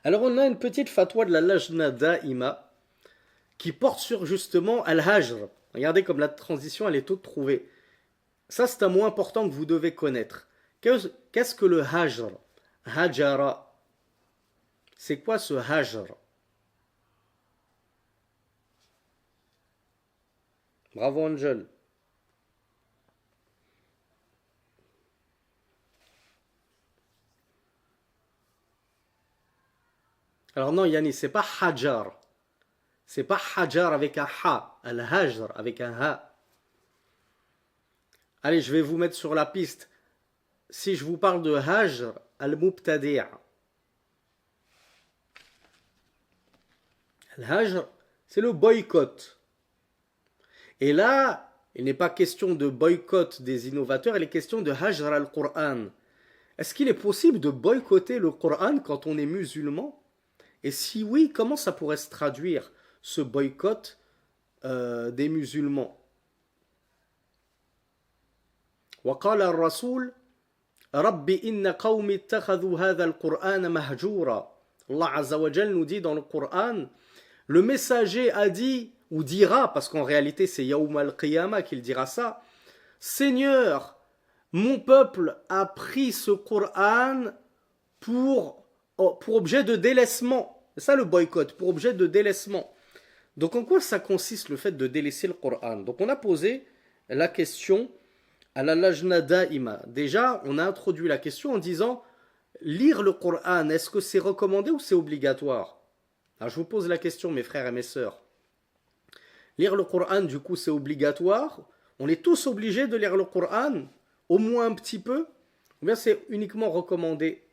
Alors on a une petite fatwa de la Lajna Da'ima qui porte sur justement Al-Hajr. Regardez comme la transition elle est toute trouvée. Ça c'est un mot important que vous devez connaître. Qu'est-ce que le Hajr? Hajara. C'est quoi ce Hajr? Bravo Angel. Alors non Yannis, c'est pas Hajar. C'est pas Hajar avec un Ha. Al-Hajr avec un Ha. Allez, je vais vous mettre sur la piste. Si je vous parle de Hajr al-Mubtadi', Al-Hajr, c'est le boycott. Et là, il n'est pas question de boycott des innovateurs, il est question de Hajr al-Qur'an. Est-ce qu'il est possible de boycotter le Qur'an quand on est musulman? Et si oui, comment ça pourrait se traduire, ce boycott des musulmans? وقال الرسول رب إن قوم اتخذوا هذا القرآن مهجورا. Allah Azza wa Jal nous dit dans le Coran, le messager a dit, ou dira, parce qu'en réalité c'est Yawm al-Qiyamah qu'il dira ça, Seigneur, mon peuple a pris ce Coran pour objet de délaissement. C'est ça le boycott, pour objet de délaissement. Donc en quoi ça consiste le fait de délaisser le Coran? Donc on a posé la question à la Lajna Da'ima. Déjà, on a introduit la question en disant lire le Coran, est-ce que c'est recommandé ou c'est obligatoire? Alors je vous pose la question, mes frères et mes sœurs. Lire le Coran, du coup, c'est obligatoire? On est tous obligés de lire le Coran, au moins un petit peu? Ou bien c'est uniquement recommandé?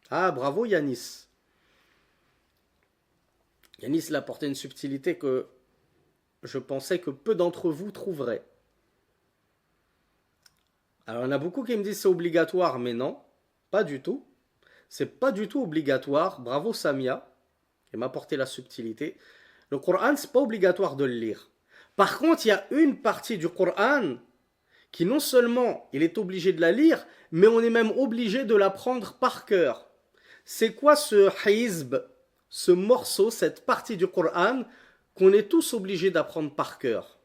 Ah, bravo Yanis. Yanis l'a apporté une subtilité que je pensais que peu d'entre vous trouveraient. Alors, il y en a beaucoup qui me disent c'est obligatoire, mais non, pas du tout. C'est pas du tout obligatoire. Bravo Samia, qui m'a apporté la subtilité. Le Coran, c'est pas obligatoire de le lire. Par contre, il y a une partie du Coran qui non seulement il est obligé de la lire, mais on est même obligé de l'apprendre par cœur. C'est quoi ce hizb, ce morceau, cette partie du Coran qu'on est tous obligés d'apprendre par cœur?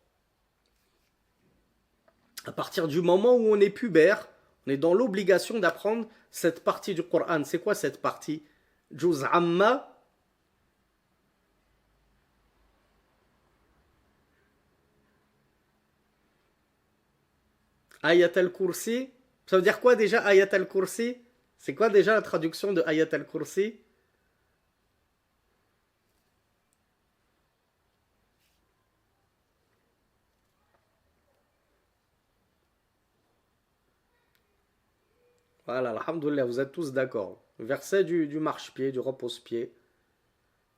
À partir du moment où on est pubère, on est dans l'obligation d'apprendre cette partie du Coran. C'est quoi cette partie? Juz Amma, Ayat al-Kursi. Ça veut dire quoi déjà Ayat al-Kursi? C'est quoi déjà la traduction de Ayat al-Kursi? Voilà, alhamdoulilah, vous êtes tous d'accord. Verset du marchepied, du repose-pied,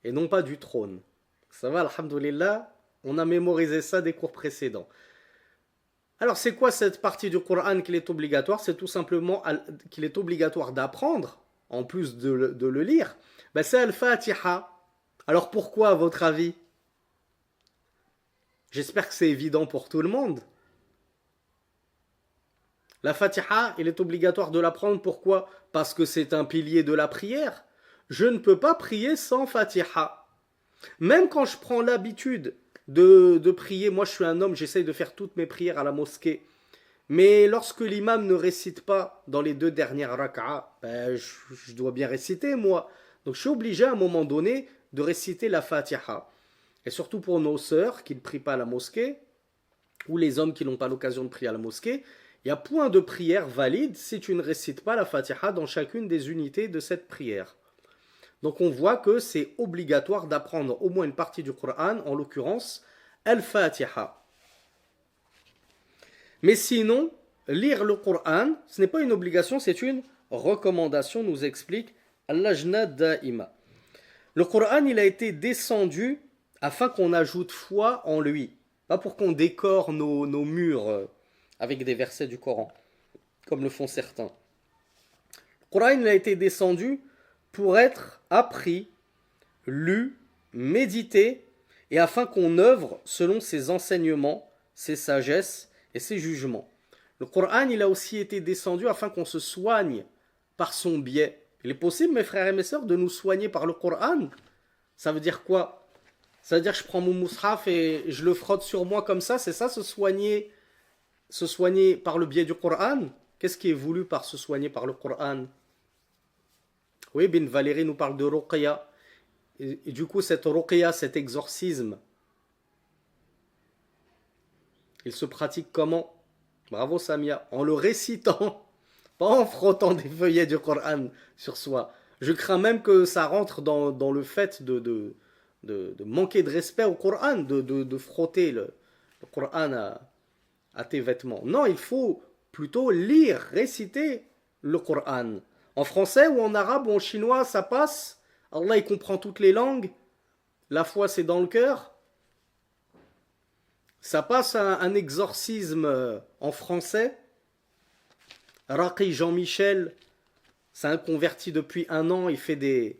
et non pas du trône. Ça va, alhamdoulilah, on a mémorisé ça des cours précédents. Alors, c'est quoi cette partie du Coran qu'il est obligatoire? C'est tout simplement qu'il est obligatoire d'apprendre, en plus de le lire. Ben, c'est Al-Fatiha. Alors, pourquoi, à votre avis? J'espère que c'est évident pour tout le monde. La Fatiha, il est obligatoire de l'apprendre. Pourquoi? Parce que c'est un pilier de la prière. Je ne peux pas prier sans Fatiha. Même quand je prends l'habitude de prier, moi je suis un homme, j'essaye de faire toutes mes prières à la mosquée. Mais lorsque l'imam ne récite pas dans les deux dernières rak'a, ben, je dois bien réciter moi. Donc je suis obligé à un moment donné de réciter la Fatiha. Et surtout pour nos sœurs qui ne prient pas à la mosquée, ou les hommes qui n'ont pas l'occasion de prier à la mosquée, il y a point de prière valide si tu ne récites pas la Fatiha dans chacune des unités de cette prière. Donc on voit que c'est obligatoire d'apprendre au moins une partie du Coran, en l'occurrence Al-Fatiha. Mais sinon, lire le Coran, ce n'est pas une obligation, c'est une recommandation, nous explique Al-Lajna Da'ima. Le Coran, il a été descendu afin qu'on ajoute foi en lui, pas pour qu'on décore nos murs avec des versets du Coran, comme le font certains. Le Coran, il a été descendu pour être appris, lu, médité, et afin qu'on œuvre selon ses enseignements, ses sagesses et ses jugements. Le Coran, il a aussi été descendu afin qu'on se soigne par son biais. Il est possible, mes frères et mes sœurs, de nous soigner par le Coran. Ça veut dire quoi? Ça veut dire que je prends mon mushaf et je le frotte sur moi comme ça, c'est ça se soigner par le biais du Coran? Qu'est-ce qui est voulu par se soigner par le Coran? Oui, Bin Valérie nous parle de ruqya. Et du coup, cette ruqya, cet exorcisme, il se pratique comment? Bravo Samia. En le récitant, pas en frottant des feuillets du Coran sur soi. Je crains même que ça rentre dans le fait de manquer de respect au Coran, de frotter le Coran à tes vêtements. Non, il faut plutôt lire, réciter le Coran. En français ou en arabe ou en chinois, ça passe. Allah, il comprend toutes les langues. La foi, c'est dans le cœur. Ça passe un exorcisme en français. Raqi Jean-Michel, c'est un converti depuis 1 an. Il fait des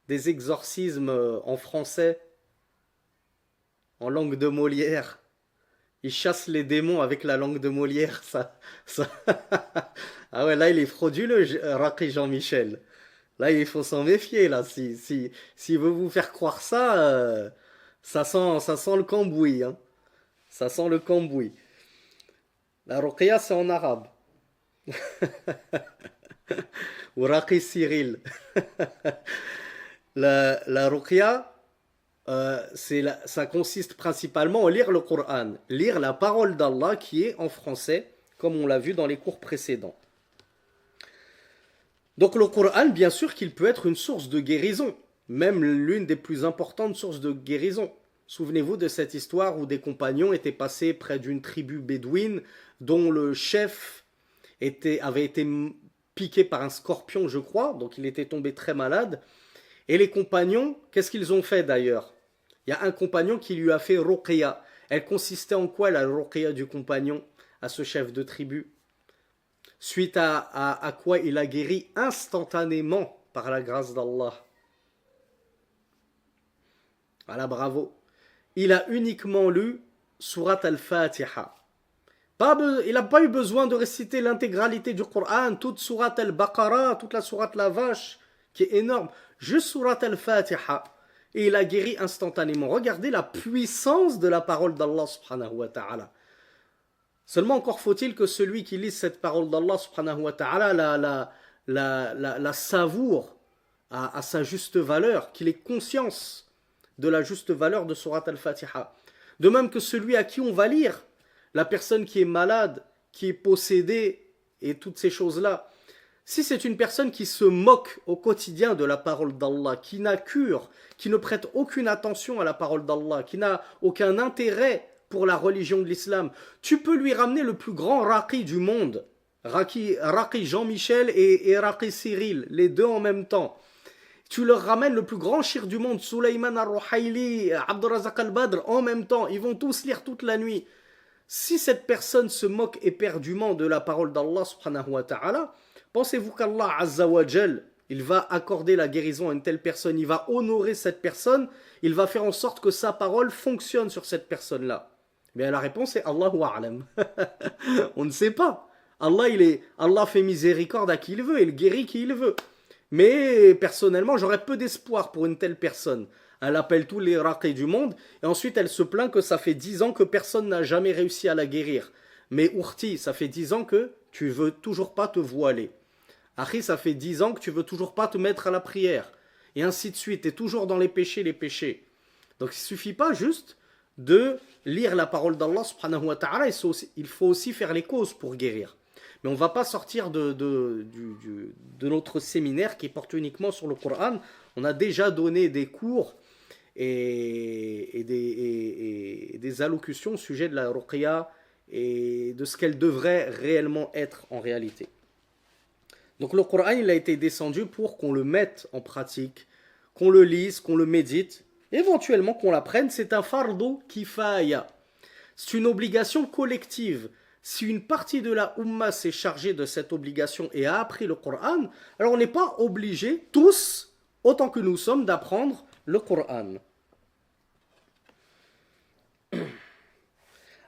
exorcismes en français, en langue de Molière. Il chasse les démons avec la langue de Molière. Ça... Ah ouais, là, il est frauduleux, Raqi Jean-Michel. Là, il faut s'en méfier, là. S'il veut vous faire croire ça, ça sent le cambouis, hein. Ça sent le cambouis. La ruqya, c'est en arabe. Ou Raqi Cyril. La ruqya, ça consiste principalement à lire le Coran. Lire la parole d'Allah qui est en français, comme on l'a vu dans les cours précédents. Donc le Coran, bien sûr qu'il peut être une source de guérison, même l'une des plus importantes sources de guérison. Souvenez-vous de cette histoire où des compagnons étaient passés près d'une tribu bédouine dont le chef avait été piqué par un scorpion, je crois, donc il était tombé très malade. Et les compagnons, qu'est-ce qu'ils ont fait d'ailleurs? Il y a un compagnon qui lui a fait ruqya. Elle consistait en quoi la ruqya du compagnon à ce chef de tribu? Suite à quoi il a guéri instantanément par la grâce d'Allah. Voilà, bravo. Il a uniquement lu Surat al-Fatiha. Il n'a pas eu besoin de réciter l'intégralité du Coran, toute Surat al-Baqarah, toute la Surat la vache, qui est énorme. Juste Surat al-Fatiha. Et il a guéri instantanément. Regardez la puissance de la parole d'Allah subhanahu wa ta'ala. Seulement encore faut-il que celui qui lit cette parole d'Allah subhanahu wa ta'ala la savoure à sa juste valeur, qu'il ait conscience de la juste valeur de Surat al-Fatiha. De même que celui à qui on va lire, la personne qui est malade, qui est possédée et toutes ces choses-là. Si c'est une personne qui se moque au quotidien de la parole d'Allah, qui n'a cure, qui ne prête aucune attention à la parole d'Allah, qui n'a aucun intérêt pour la religion de l'islam, tu peux lui ramener le plus grand raqi du monde, raqi Jean-Michel et raqi Cyril, les deux en même temps. Tu leur ramènes le plus grand shir du monde, Suleyman al-Ruhayli, Abdurrazak al-Badr, en même temps. Ils vont tous lire toute la nuit. Si cette personne se moque éperdument de la parole d'Allah subhanahu wa ta'ala, pensez-vous qu'Allah azza wa jal, il va accorder la guérison à une telle personne, il va honorer cette personne, il va faire en sorte que sa parole fonctionne sur cette personne-là? Bien la réponse est Allahu a'lam. On ne sait pas. Allah fait miséricorde à qui il veut et il guérit qui il veut. Mais personnellement, j'aurais peu d'espoir pour une telle personne. Elle appelle tous les raqis du monde et ensuite elle se plaint que ça fait 10 ans que personne n'a jamais réussi à la guérir. Mais Ourti, ça fait 10 ans que tu veux toujours pas te voiler. Akhi, ça fait 10 ans que tu veux toujours pas te mettre à la prière. Et ainsi de suite. Tu es toujours dans les péchés. Donc il suffit pas juste de lire la parole d'Allah subhanahu wa ta'ala. Il faut aussi faire les causes pour guérir. Mais on ne va pas sortir de notre séminaire qui porte uniquement sur le Coran. On a déjà donné des cours et des allocutions au sujet de la ruqya et de ce qu'elle devrait réellement être en réalité. Donc le Coran, il a été descendu pour qu'on le mette en pratique, qu'on le lise, qu'on le médite, éventuellement qu'on l'apprenne. C'est un fardu kifaya. C'est une obligation collective. Si une partie de la Ummah s'est chargée de cette obligation et a appris le Coran, alors on n'est pas obligés, tous, autant que nous sommes, d'apprendre le Coran.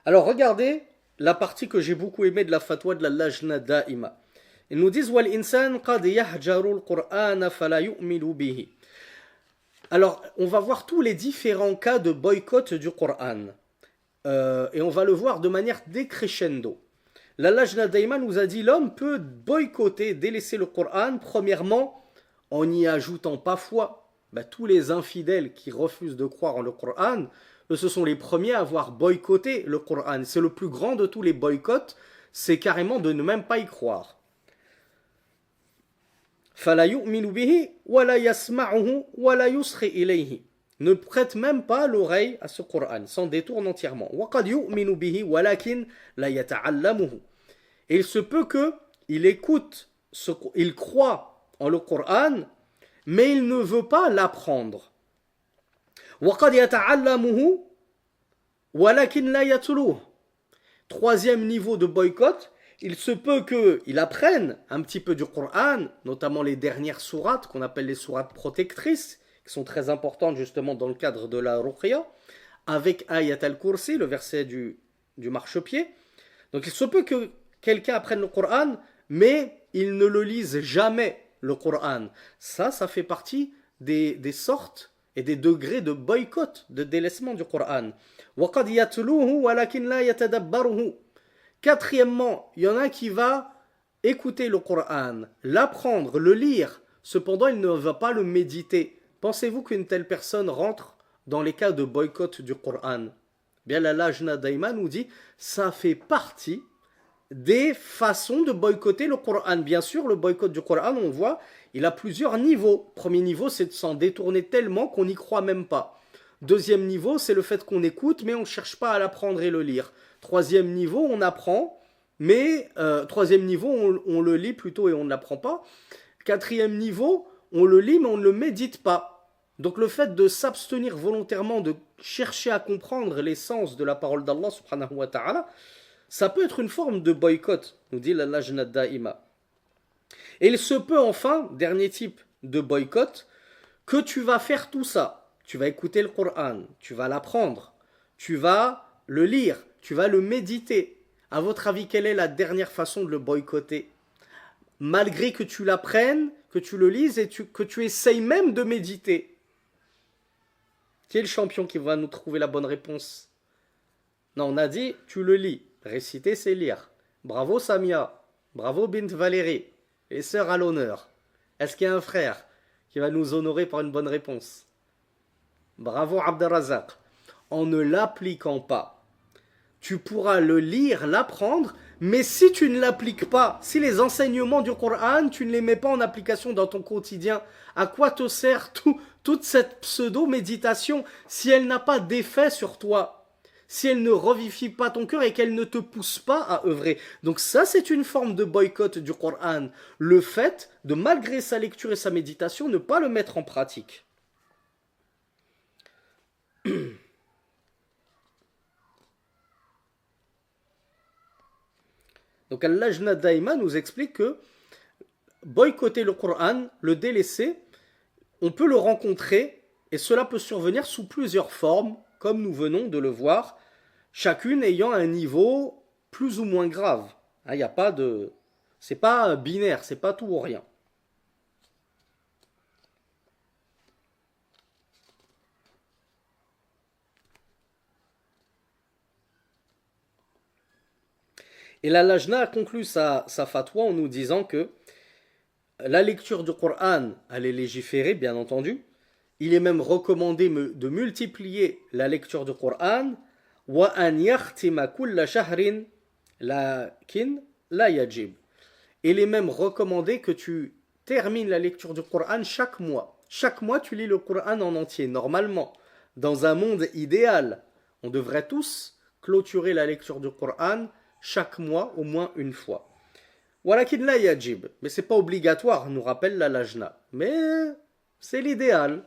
Alors regardez la partie que j'ai beaucoup aimée de la fatwa de la Lajna Da'ima. Ils nous disent وَالْإِنسَانُ قَدْ يَهْجَرُ الْقُرْآنَ فَلَا يُؤْمِنُ بِهِ. Alors, on va voir tous les différents cas de boycott du Coran. Et on va le voir de manière décrescendo. La Lajna Daima nous a dit l'homme peut boycotter, délaisser le Coran, premièrement, en n'y ajoutant pas foi. Tous les infidèles qui refusent de croire en le Coran, eux, ce sont les premiers à avoir boycotté le Coran. C'est le plus grand de tous les boycotts, c'est carrément de ne même pas y croire. فَلَا يُؤْمِنُ بِهِ وَلَا يَسْمَعُهُ وَلَا يُصْغِ إِلَيْهِ. Ne prête même pas l'oreille à ce Coran, s'en détourne entièrement. وَقَدْ يُؤْمِنُ بِهِ وَلَكِنْ لَا يَتَعَلَّمُهُ. Et il se peut qu'il écoute, il croit en le Coran, mais il ne veut pas l'apprendre. وَقَدْ يَتَعَلَّمُهُ وَلَكِنْ لَا يَتْلُوهُ. Troisième niveau de boycott, il se peut qu'il apprenne un petit peu du Coran, notamment les dernières sourates qu'on appelle les sourates protectrices, qui sont très importantes justement dans le cadre de la ruqya, avec Ayat al-Kursi, le verset du marchepied. Donc il se peut que quelqu'un apprenne le Coran, mais il ne le lise jamais, le Coran. Ça fait partie des sortes et des degrés de boycott, de délaissement du Coran. وَقَدْ يَتْلُوهُ وَلَكِنْ لَا يَتَدَبَّرُهُ. Quatrièmement, il y en a qui va écouter le Coran, l'apprendre, le lire, cependant il ne va pas le méditer. Pensez-vous qu'une telle personne rentre dans les cas de boycott du Coran? Bien, la Lajna Daima nous dit, ça fait partie des façons de boycotter le Coran. Bien sûr, le boycott du Coran, on voit, il a plusieurs niveaux. Premier niveau, c'est de s'en détourner tellement qu'on n'y croit même pas. Deuxième niveau, c'est le fait qu'on écoute, mais on ne cherche pas à l'apprendre et le lire. Troisième niveau, on apprend, mais troisième niveau, on le lit plutôt et on ne l'apprend pas. Quatrième niveau, on le lit, mais on ne le médite pas. Donc le fait de s'abstenir volontairement, de chercher à comprendre l'essence de la parole d'Allah subhanahu wa ta'ala, ça peut être une forme de boycott, nous dit la Lajna Daima. Et il se peut enfin, dernier type de boycott, que tu vas faire tout ça. Tu vas écouter le Coran, tu vas l'apprendre, tu vas le lire, tu vas le méditer. À votre avis, quelle est la dernière façon de le boycotter? Malgré que tu l'apprennes, que tu le lises et que tu essayes même de méditer. Qui est le champion qui va nous trouver la bonne réponse? Non, on a dit, tu le lis. Réciter, c'est lire. Bravo Samia, bravo Bint Valérie, les sœurs à l'honneur. Est-ce qu'il y a un frère qui va nous honorer par une bonne réponse? Bravo Abdelrazak. En ne l'appliquant pas, tu pourras le lire, l'apprendre, mais si tu ne l'appliques pas, si les enseignements du Coran, tu ne les mets pas en application dans ton quotidien, à quoi te sert toute cette pseudo-méditation si elle n'a pas d'effet sur toi, si elle ne revivifie pas ton cœur et qu'elle ne te pousse pas à œuvrer? Donc ça, c'est une forme de boycott du Coran. Le fait de, malgré sa lecture et sa méditation, ne pas le mettre en pratique. Donc Al-Lajna Daima nous explique que boycotter le Coran, le délaisser, on peut le rencontrer et cela peut survenir sous plusieurs formes, comme nous venons de le voir, chacune ayant un niveau plus ou moins grave. Il n'y a pas de... C'est pas binaire, c'est pas tout ou rien. Et la Lajna a conclu sa fatwa en nous disant que la lecture du Coran, elle est légiférée, bien entendu. Il est même recommandé de multiplier la lecture du Coran. Wa an yakhtima kulla shahrin lakin la yajib. Il est même recommandé que tu termines la lecture du Coran chaque mois. Chaque mois, tu lis le Coran en entier. Normalement, dans un monde idéal, on devrait tous clôturer la lecture du Coran chaque mois au moins une fois. Walakin la yajib, mais c'est pas obligatoire, nous rappelle la Lajna. Mais c'est l'idéal.